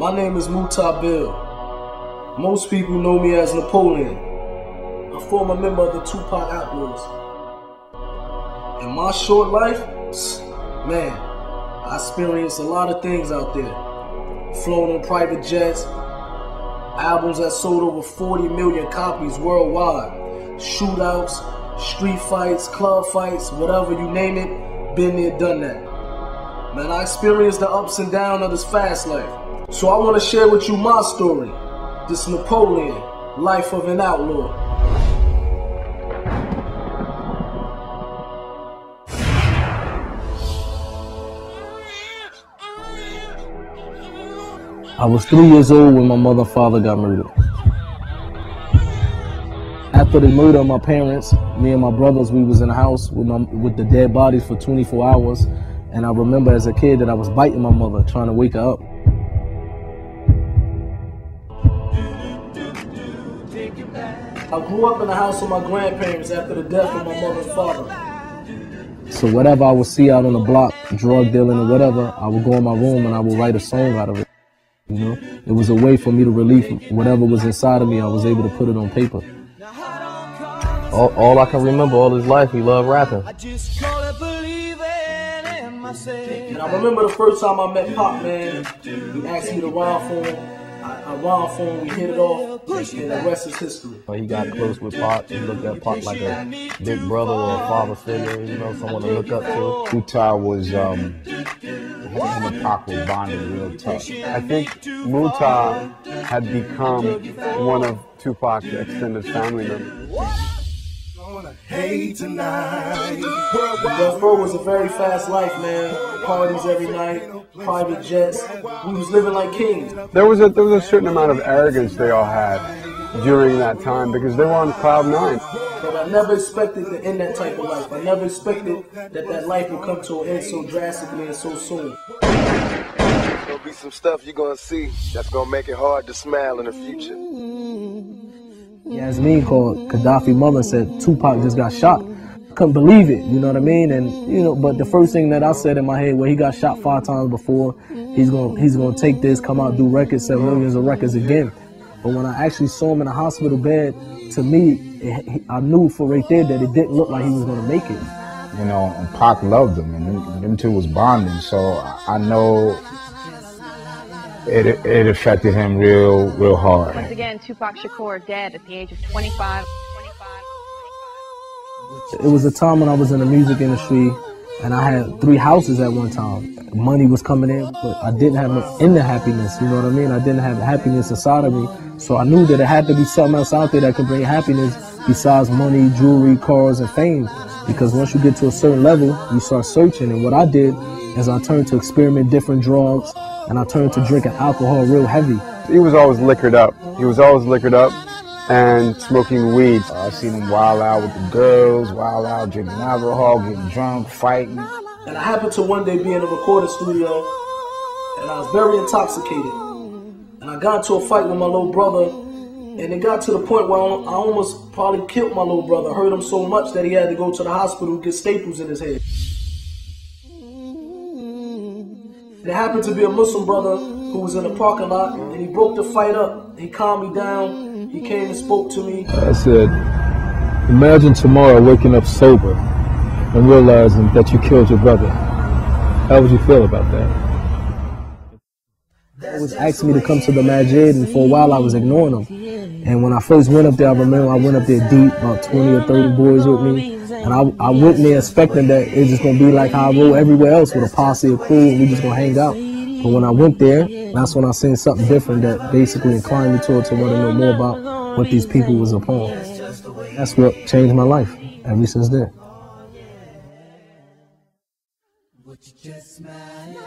My name is Bill. Most people know me as Napoleon. I form a member of the Tupac Outlaws. In my short life, man, I experienced a lot of things out there. Flown on private jets, albums that sold over 40 million copies worldwide, shootouts, street fights, club fights, whatever you name it, been there, done that. Man, I experienced the ups and downs of this fast life. So I want to share with you my story. This Napoleon, life of an outlaw. I was 3 years old when my mother and father got murdered. After they murdered my parents, me and my brothers, we was in the house with the dead bodies for 24 hours. And I remember as a kid that I was biting my mother, trying to wake her up. I grew up in the house with my grandparents after the death of my mother and father. So whatever I would see out on the block, drug dealing or whatever, I would go in my room and I would write a song out of it. You know, it was a way for me to relieve whatever was inside of me. I was able to put it on paper. All I can remember all his life, he loved rapping. And I remember the first time I met Pop, man, he asked me to rhyme for him. I rhymed for him, we hit it off, and the rest is history. He got close with Pop. He looked at Pop like a big brother or a father figure, you know, someone to look up to. Muta was, him and Pac were bonded real tough. I think Muta had become one of Tupac's extended family members. Hey tonight. Death Row was a very fast life, man. Parties every night, private jets. We was living like kings. There was a certain amount of arrogance they all had during that time because they were on cloud nine. But I never expected to end that type of life. I never expected that life would come to an end so drastically and so soon. There's gonna be some stuff you're gonna see that's gonna make it hard to smile in the future. Yasmin called Gaddafi's mother and said Tupac just got shot. Couldn't believe it, you know what I mean? And you know, but the first thing that I said in my head, well, he got shot 5 times before. He's gonna take this, come out, do records, sell millions of records again. But when I actually saw him in a hospital bed, to me, I knew for right there that it didn't look like he was gonna make it. You know, and Pac loved him, and them two was bonding. So I know it affected him real hard. Once again, Tupac Shakur dead at the age of 25. It was a time when I was in the music industry and I had 3 houses at one time. Money was coming in, but I didn't have no inner happiness, you know what I mean? I didn't have happiness inside of me. So I knew that it had to be something else out there that could bring happiness besides money, jewelry, cars, and fame. Because once you get to a certain level, you start searching. And what I did is I turned to experiment different drugs and I turned to drinking alcohol real heavy. He was always liquored up. He was always liquored up and smoking weed. I seen him wild out with the girls, wild out drinking alcohol, getting drunk, fighting. And I happened to one day be in a recording studio and I was very intoxicated. And I got into a fight with my little brother and it got to the point where I almost probably killed my little brother. Hurt him so much that he had to go to the hospital and get staples in his head. There happened to be a Muslim brother who was in the parking lot and he broke the fight up. He calmed me down. He came and spoke to me. I said, imagine tomorrow waking up sober and realizing that you killed your brother. How would you feel about that? He was asking me to come to the masjid, and for a while I was ignoring him. And when I first went up there, I remember I went up there deep, about 20 or 30 boys with me. And I went there expecting that it's just going to be like how I roll everywhere else with a posse or crew and we just going to hang out. But when I went there, that's when I seen something different that basically inclined me to want to know more about what these people was upon. That's what changed my life ever since then. Just smile.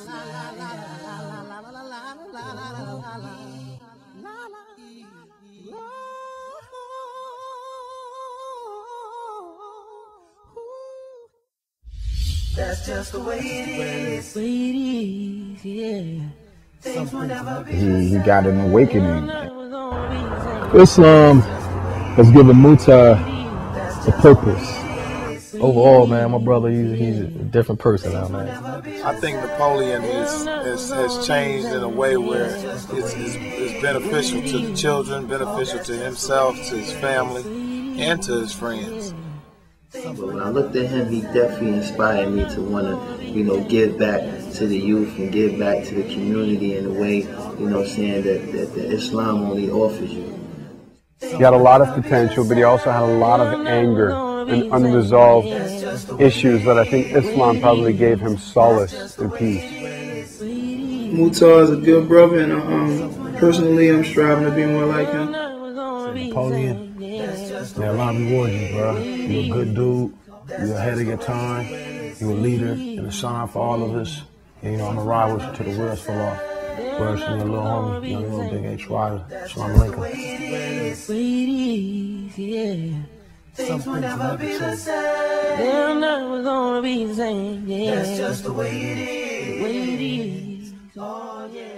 la la la la la la la la la la. That's just the way it is. Yeah. Things will never be He got an awakening. Islam has given Muta a purpose. Overall, man, my brother, he's a different person now, man. I think Napoleon has changed in a way where it's beneficial to the children, beneficial to himself, to his family, and to his friends. But when I looked at him, he definitely inspired me to want to, give back to the youth and give back to the community in a way, saying that the Islam only offers you. He had a lot of potential, but he also had a lot of anger and unresolved issues that I think Islam probably gave him solace and peace. Muta is a good brother, and personally, I'm striving to be more like him. Napoleon, may Allah reward you, bro. You're a good dude. You're ahead of your time. You're a leader and a sign for all of us. And I'm a ride with you to the wheels fall off. Words from your little homie, your little big H. Ryder. Shalom Alaikum. Things will never be the same. They're never gonna be the same. Yeah. That's just the way it is. Oh, yeah.